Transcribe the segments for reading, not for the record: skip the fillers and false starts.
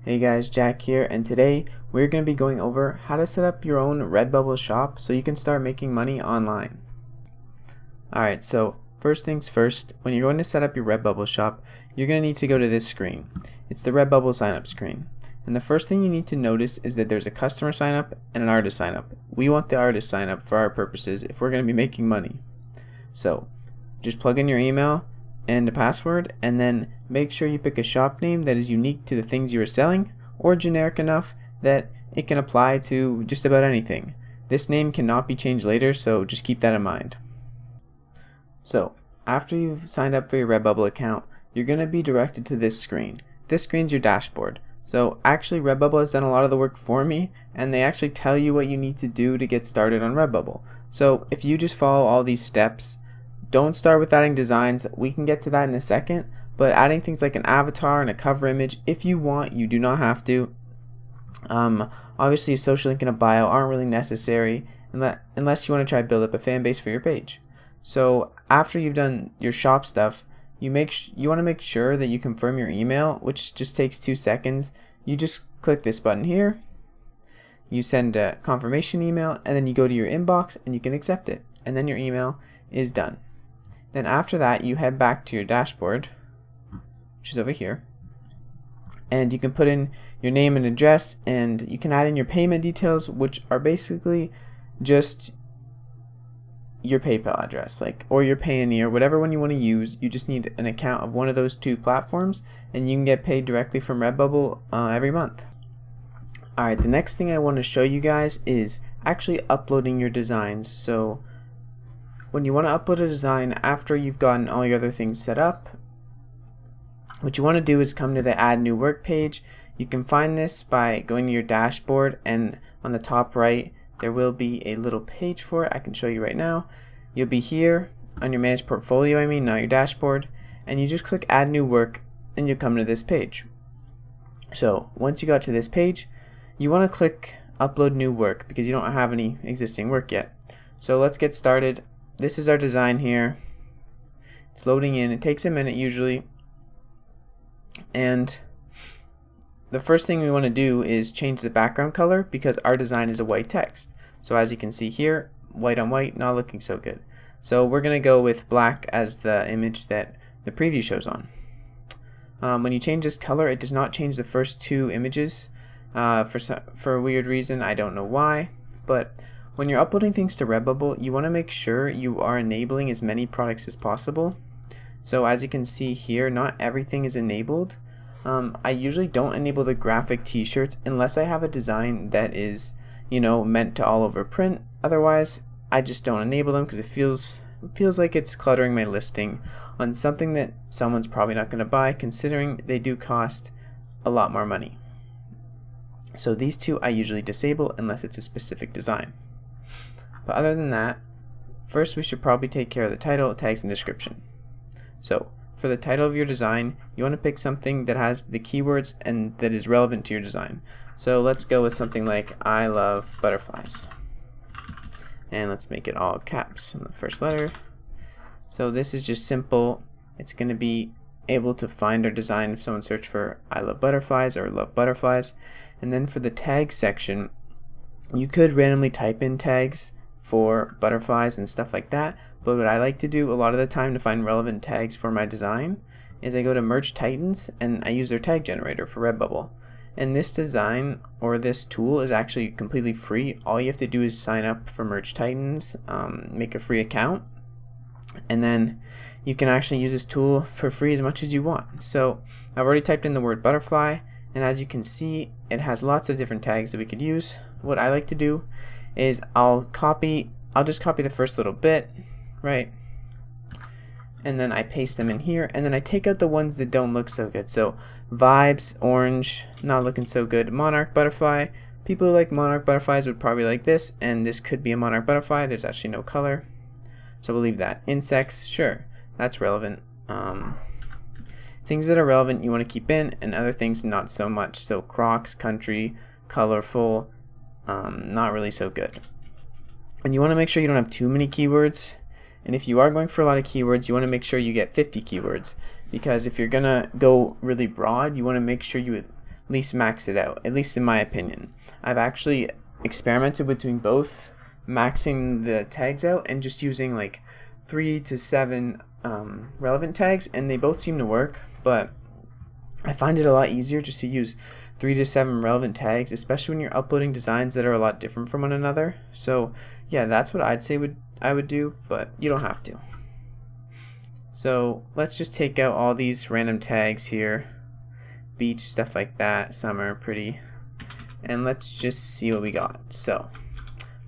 Hey guys, Jack here, and today we're going to be going over how to set up your own Redbubble shop so you can start making money online. Alright, so first things first, when you're going to set up your Redbubble shop, you're going to need to go to this screen. It's the Redbubble sign up screen. And the first thing you need to notice is that there's a customer sign up and an artist sign up. We want the artist sign up for our purposes if we're going to be making money. So just plug in your email and a password, and then make sure you pick a shop name that is unique to the things you are selling or generic enough that it can apply to just about anything. This name cannot be changed later, so just keep that in mind. So after you've signed up for your Redbubble account, you're going to be directed to this screen. This screen's your dashboard. So actually Redbubble has done a lot of the work for me, and they actually tell you what you need to do to get started on Redbubble. So if you just follow all these steps, don't start with adding designs. We can get to that in a second, but adding things like an avatar and a cover image, if you want, you do not have to. Obviously a social link and a bio aren't really necessary unless you want to try to build up a fan base for your page. So after you've done your shop stuff, you want to make sure that you confirm your email, which just takes 2 seconds. You just click this button here, you send a confirmation email, and then you go to your inbox and you can accept it, and then your email is done. Then after that, you head back to your dashboard, which is over here, and you can put in your name and address, and you can add in your payment details, which are basically just your PayPal address, or your Payoneer, whatever one you want to use. You just need an account of one of those 2 platforms, and you can get paid directly from Redbubble every month. Alright, the next thing I want to show you guys is actually uploading your designs. So when you want to upload a design after you've gotten all your other things set up, what you want to do is come to the Add New Work page. You can find this by going to your dashboard, and on the top right there will be a little page for it. I can show you right now. You'll be here on your Manage Portfolio, not your dashboard, and you just click Add New Work and you'll come to this page. So once you got to this page, you want to click Upload New Work because you don't have any existing work yet. So let's get started. This is our design here. It's loading in. It takes a minute usually. And the first thing we want to do is change the background color because our design is a white text. So as you can see here, white on white, not looking so good. So we're going to go with black as the image that the preview shows on. When you change this color, it does not change the first 2 images for a weird reason. I don't know why, but when you're uploading things to Redbubble, you want to make sure you are enabling as many products as possible. So as you can see here, not everything is enabled. I usually don't enable the graphic t-shirts unless I have a design that is, meant to all over print. Otherwise, I just don't enable them because it feels like it's cluttering my listing on something that someone's probably not going to buy, considering they do cost a lot more money. So these 2 I usually disable unless it's a specific design. But other than that, first we should probably take care of the title, tags, and description. So for the title of your design, you want to pick something that has the keywords and that is relevant to your design. So let's go with something like I love butterflies. And let's make it all caps on the first letter. So this is just simple. It's going to be able to find our design if someone searched for I love butterflies or love butterflies. And then for the tag section, you could randomly type in tags for butterflies and stuff like that, but what I like to do a lot of the time to find relevant tags for my design is I go to Merge Titans and I use their tag generator for Redbubble. And this design or this tool is actually completely free. All you have to do is sign up for Merge Titans, make a free account, and then you can actually use this tool for free as much as you want. So I've already typed in the word butterfly, and as you can see, it has lots of different tags that we could use. What I like to do is I'll just copy the first little bit, right? And then I paste them in here, and then I take out the ones that don't look so good. So vibes, orange, not looking so good. Monarch butterfly, people who like monarch butterflies would probably like this, and this could be a monarch butterfly. There's actually no color, so we'll leave that. Insects, sure, that's relevant. Things that are relevant you want to keep in, and other things not so much. So Crocs, country, colorful, not really so good. And you want to make sure you don't have too many keywords. And if you are going for a lot of keywords, you want to make sure you get 50 keywords, because if you're gonna go really broad, you want to make sure you least max it out, at least in my opinion. I've actually experimented with doing both, maxing the tags out and just using like 3 to 7 relevant tags, and they both seem to work, but I find it a lot easier just to use 3 to 7 relevant tags, especially when you're uploading designs that are a lot different from one another. So yeah, that's what I'd say I would do, but you don't have to. So let's just take out all these random tags here. Beach, stuff like that, summer, pretty. And let's just see what we got. So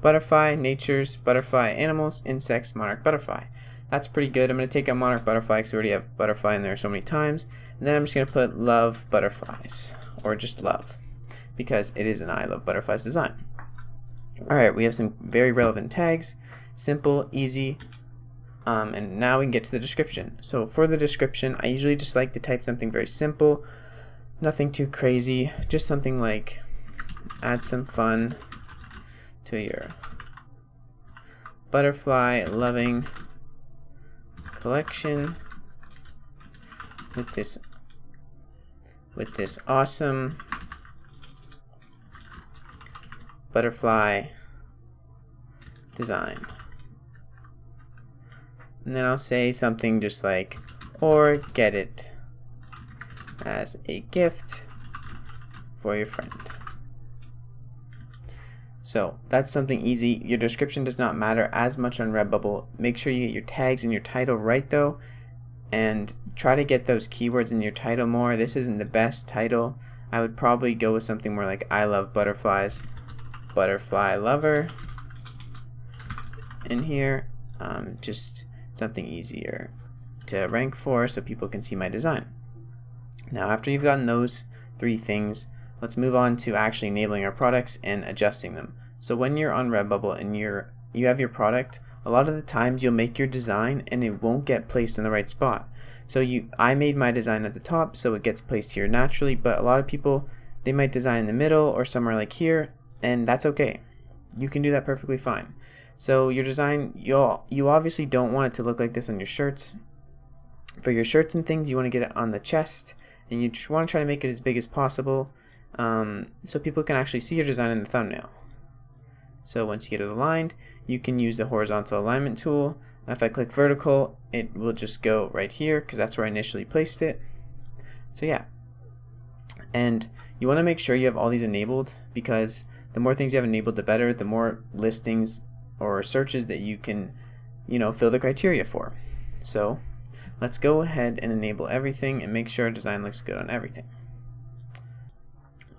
butterfly, natures, butterfly, animals, insects, monarch, butterfly. That's pretty good. I'm going to take out monarch butterfly because we already have butterfly in there so many times. And then I'm just going to put love butterflies, or just love, because it is an I love butterflies design. Alright, we have some very relevant tags. Simple, easy. And now we can get to the description. So for the description, I usually just like to type something very simple. Nothing too crazy. Just something like, add some fun to your butterfly loving collection with this awesome butterfly design. And then I'll say something just like, or get it as a gift for your friend. So that's something easy. Your description does not matter as much on Redbubble. Make sure you get your tags and your title right though, and try to get those keywords in your title more. This isn't the best title. I would probably go with something more like I love butterflies, butterfly lover in here. Just something easier to rank for so people can see my design. Now after you've gotten those 3 things, let's move on to actually enabling our products and adjusting them. So when you're on Redbubble and you have your product, a lot of the times you'll make your design and it won't get placed in the right spot. So I made my design at the top so it gets placed here naturally, but a lot of people, they might design in the middle or somewhere like here, and that's okay. You can do that perfectly fine. So your design, you obviously don't want it to look like this on your shirts. For your shirts and things, you want to get it on the chest, and you want to try to make it as big as possible, so people can actually see your design in the thumbnail. So once you get it aligned, you can use the horizontal alignment tool. If I click vertical, it will just go right here because that's where I initially placed it. So yeah, and you want to make sure you have all these enabled, because the more things you have enabled, the better. The more listings or searches that you can, fill the criteria for. So let's go ahead and enable everything and make sure our design looks good on everything.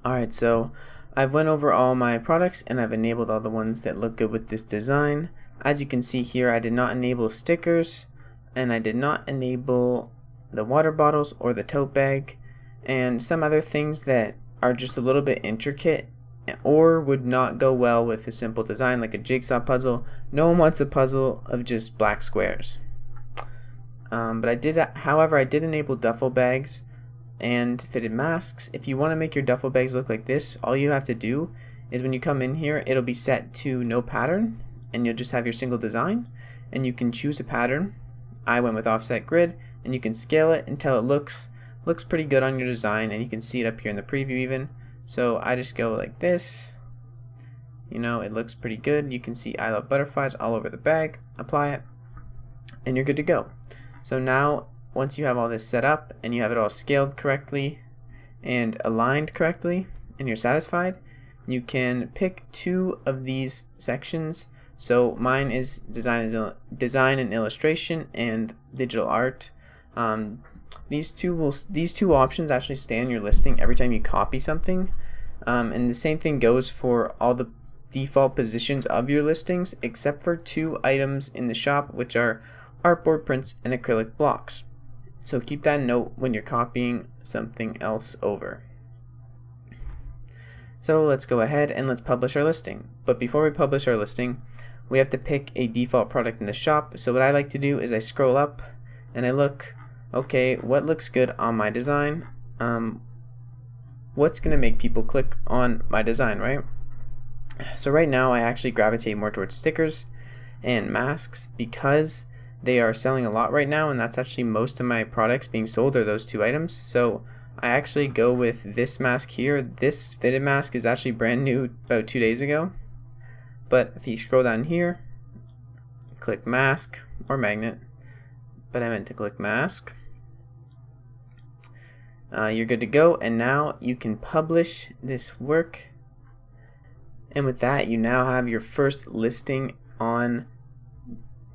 Alright, so I've went over all my products and I've enabled all the ones that look good with this design. As you can see here, I did not enable stickers, and I did not enable the water bottles or the tote bag, and some other things that are just a little bit intricate or would not go well with a simple design like a jigsaw puzzle. No one wants a puzzle of just black squares. However, I did enable duffel bags and fitted masks. If you want to make your duffel bags look like this, all you have to do is when you come in here, it'll be set to no pattern, and you'll just have your single design, and you can choose a pattern. I went with offset grid, and you can scale it until it looks pretty good on your design, and you can see it up here in the preview even. So I just go like this. It looks pretty good. You can see I love butterflies all over the bag. Apply it, and you're good to go. So now, once you have all this set up and you have it all scaled correctly and aligned correctly, and you're satisfied, you can pick 2 of these sections. So mine is design and illustration and digital art. These two options actually stay on your listing every time you copy something, and the same thing goes for all the default positions of your listings except for 2 items in the shop, which are artboard prints and acrylic blocks. So keep that note when you're copying something else over. So let's go ahead and let's publish our listing. But before we publish our listing, we have to pick a default product in the shop. So what I like to do is I scroll up and I look, okay, what looks good on my design? What's gonna make people click on my design, right? So right now I actually gravitate more towards stickers and masks because they are selling a lot right now, and that's actually most of my products being sold are those 2 items. So I actually go with this mask here. This fitted mask is actually brand new about 2 days ago. But if you scroll down here, click mask or magnet, but I meant to click mask. You're good to go, and now you can publish this work. And with that, you now have your first listing on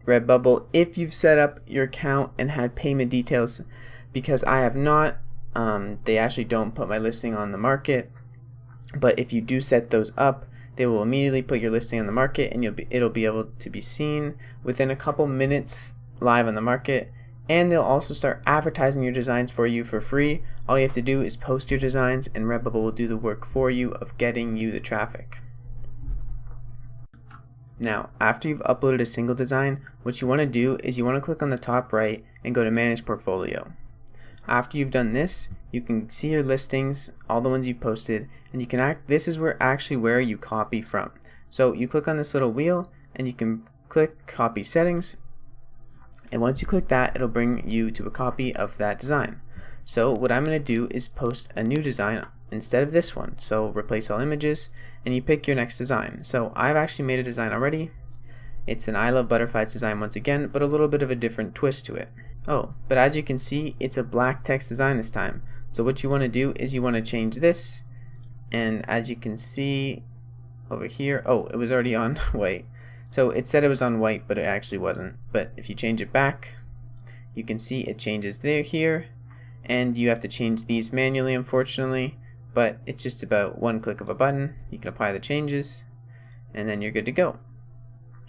Redbubble if you've set up your account and had payment details, because I have not. They actually don't put my listing on the market, but if you do set those up, they will immediately put your listing on the market, and it'll be able to be seen within a couple minutes live on the market. And they'll also start advertising your designs for you for free. All you have to do is post your designs, and Redbubble will do the work for you of getting you the traffic. Now, after you've uploaded a single design, what you want to do is you want to click on the top right and go to Manage Portfolio. After you've done this, you can see your listings, all the ones you've posted, and you can this is where you copy from. So you click on this little wheel and you can click Copy Settings, and once you click that, it'll bring you to a copy of that design. So what I'm going to do is post a new design instead of this one. So replace all images, and you pick your next design. So I've actually made a design already. It's an I Love Butterflies design once again, but a little bit of a different twist to it. Oh, but as you can see, it's a black text design this time. So what you want to do is you want to change this, and as you can see over here, oh, it was already on white. So it said it was on white, but it actually wasn't. But if you change it back, you can see it changes here, and you have to change these manually, unfortunately, but it's just about one click of a button. You can apply the changes, and then you're good to go.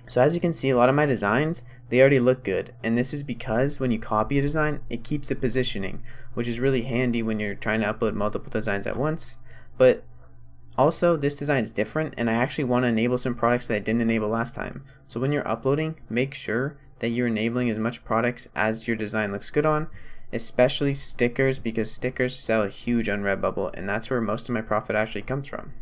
So as you can see, a lot of my designs, they already look good, and this is because when you copy a design, it keeps the positioning, which is really handy when you're trying to upload multiple designs at once. But also, this design is different, and I actually want to enable some products that I didn't enable last time. So when you're uploading, make sure that you're enabling as much products as your design looks good on, especially stickers, because stickers sell huge on Redbubble, and that's where most of my profit actually comes from.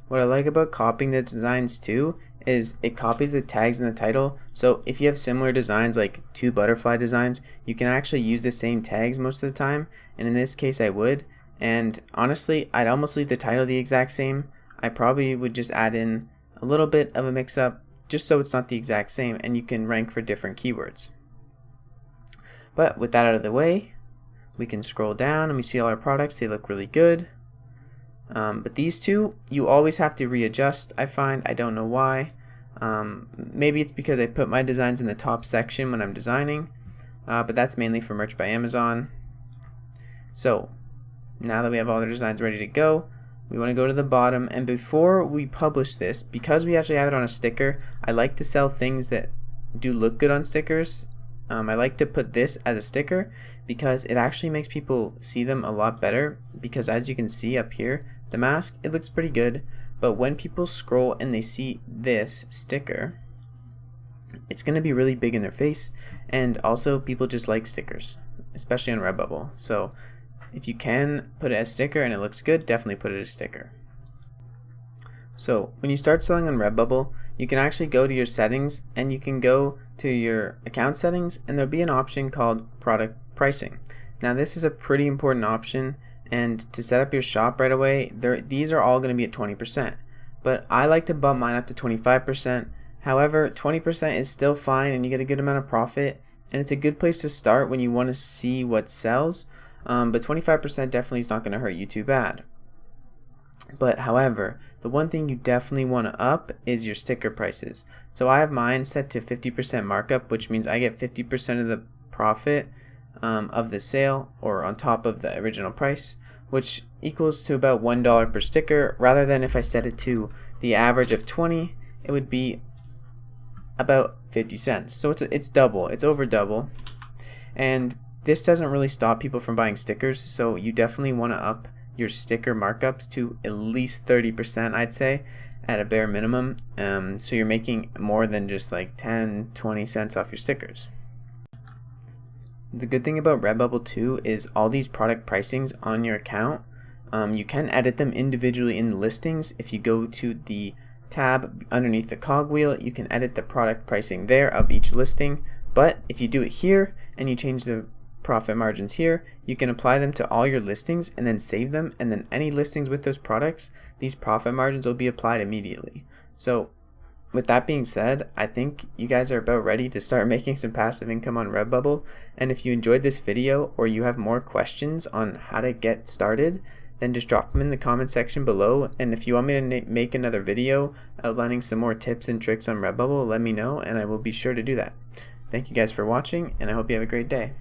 What I like about copying the designs too is it copies the tags in the title. So if you have similar designs, like 2 butterfly designs, you can actually use the same tags most of the time, and in this case I would. And honestly, I'd almost leave the title the exact same. I probably would just add in a little bit of a mix-up just so it's not the exact same, and you can rank for different keywords. But with that out of the way, we can scroll down and we see all our products. They look really good. But these two, you always have to readjust, I find. I don't know why. Maybe it's because I put my designs in the top section when I'm designing, but that's mainly for Merch by Amazon. So now that we have all the designs ready to go, we want to go to the bottom, and before we publish this, because we actually have it on a sticker, I like to sell things that do look good on stickers. I like to put this as a sticker because it actually makes people see them a lot better, because as you can see up here, the mask, it looks pretty good, but when people scroll and they see this sticker, it's going to be really big in their face, and also people just like stickers, especially on Redbubble. So if you can put it as sticker and it looks good, definitely put it as sticker. So when you start selling on Redbubble, you can actually go to your settings, and you can go to your account settings, and there'll be an option called product pricing. Now this is a pretty important option, and to set up your shop right away, these are all going to be at 20%, but I like to bump mine up to 25%. However, 20% is still fine, and you get a good amount of profit, and it's a good place to start when you want to see what sells, but 25% definitely is not going to hurt you too bad. But however, the one thing you definitely want to up is your sticker prices. So I have mine set to 50% markup, which means I get 50% of the profit of the sale, or on top of the original price, which equals to about $1 per sticker. Rather than if I set it to the average of 20, it would be about 50 cents. So it's double, it's over double. And this doesn't really stop people from buying stickers, so you definitely want to up your sticker markups to at least 30%, I'd say, at a bare minimum, so you're making more than just like 10-20 cents off your stickers. The good thing about Redbubble too is all these product pricings on your account, you can edit them individually in the listings. If you go to the tab underneath the cogwheel, you can edit the product pricing there of each listing, but if you do it here and you change the profit margins here, you can apply them to all your listings and then save them, and then any listings with those products, these profit margins will be applied immediately. So with that being said, I think you guys are about ready to start making some passive income on Redbubble. And if you enjoyed this video or you have more questions on how to get started, then just drop them in the comment section below. And if you want me to make another video outlining some more tips and tricks on Redbubble, let me know and I will be sure to do that. Thank you guys for watching, and I hope you have a great day.